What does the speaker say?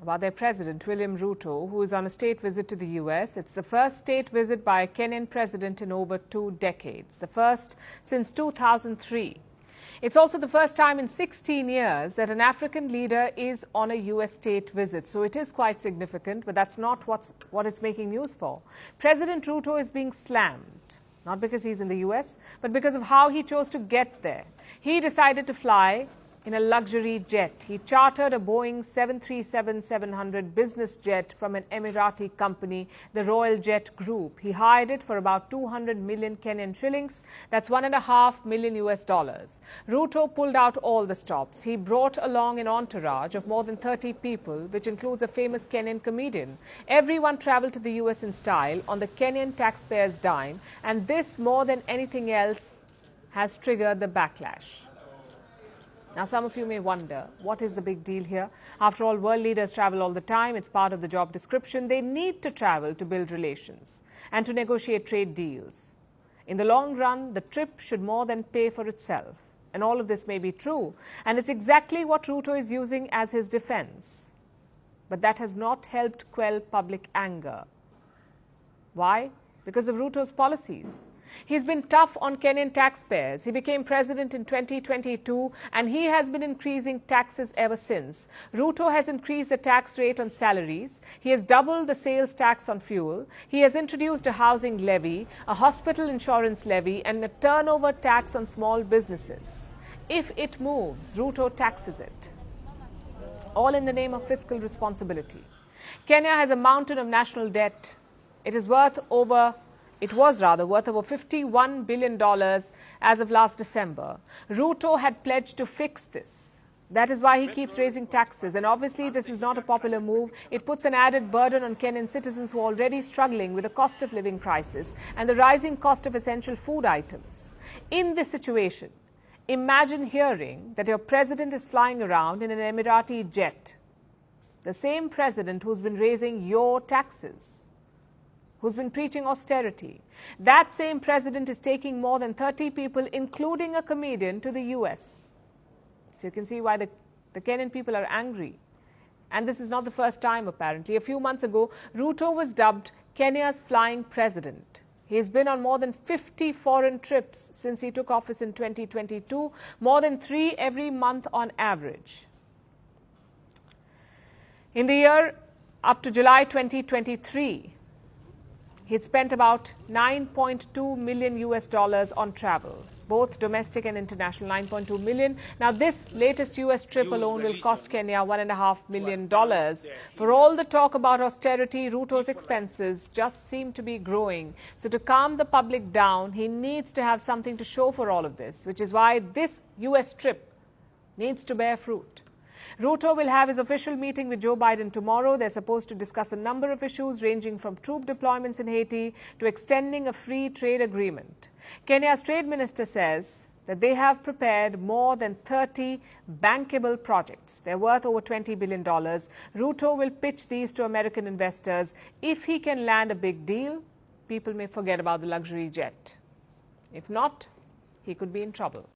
about their president, William Ruto, who is on a state visit to the U.S. It's the first state visit by a Kenyan president in over 2 decades, the first since 2003. It's also the first time in 16 years that an African leader is on a U.S. state visit. So it is quite significant, but that's not what it's making news for. President Ruto is being slammed, not because he's in the U.S., but because of how he chose to get there. He decided to fly in a luxury jet. He chartered a Boeing 737-700 business jet from an Emirati company, the Royal Jet Group. He hired it for about 200 million Kenyan shillings. That's $1.5 million US. Ruto pulled out all the stops. He brought along an entourage of more than 30 people, which includes a famous Kenyan comedian. Everyone traveled to the US in style on the Kenyan taxpayers' dime, and this, more than anything else, has triggered the backlash. Now, some of you may wonder, what is the big deal here? After all, world leaders travel all the time. It's part of the job description. They need to travel to build relations and to negotiate trade deals. In the long run, the trip should more than pay for itself. And all of this may be true. And it's exactly what Ruto is using as his defense. But that has not helped quell public anger. Why? Because of Ruto's policies. He's been tough on Kenyan taxpayers. He became president in 2022 and he has been increasing taxes ever since. Ruto has increased the tax rate on salaries. He has doubled the sales tax on fuel. He has introduced a housing levy, a hospital insurance levy and a turnover tax on small businesses. If it moves, Ruto taxes it. All in the name of fiscal responsibility. Kenya has a mountain of national debt. It was worth over $51 billion as of last December. Ruto had pledged to fix this. That is why he keeps raising taxes. And obviously, this is not a popular move. It puts an added burden on Kenyan citizens who are already struggling with the cost of living crisis and the rising cost of essential food items. In this situation, imagine hearing that your president is flying around in an Emirati jet. The same president who's been raising your taxes, who's been preaching austerity. That same president is taking more than 30 people, including a comedian, to the US. So you can see why the Kenyan people are angry. And this is not the first time, apparently. A few months ago, Ruto was dubbed Kenya's flying president. He has been on more than 50 foreign trips since he took office in 2022, more than 3 every month on average. In the year up to July 2023, he'd spent about $9.2 million US on travel, both domestic and international, 9.2 million. Now, this latest US trip alone will cost Kenya $1.5 million. For all the talk about austerity, Ruto's expenses just seem to be growing. So to calm the public down, he needs to have something to show for all of this, which is why this US trip needs to bear fruit. Ruto will have his official meeting with Joe Biden tomorrow. They're supposed to discuss a number of issues ranging from troop deployments in Haiti to extending a free trade agreement. Kenya's trade minister says that they have prepared more than 30 bankable projects. They're worth over $20 billion. Ruto will pitch these to American investors. If he can land a big deal, people may forget about the luxury jet. If not, he could be in trouble.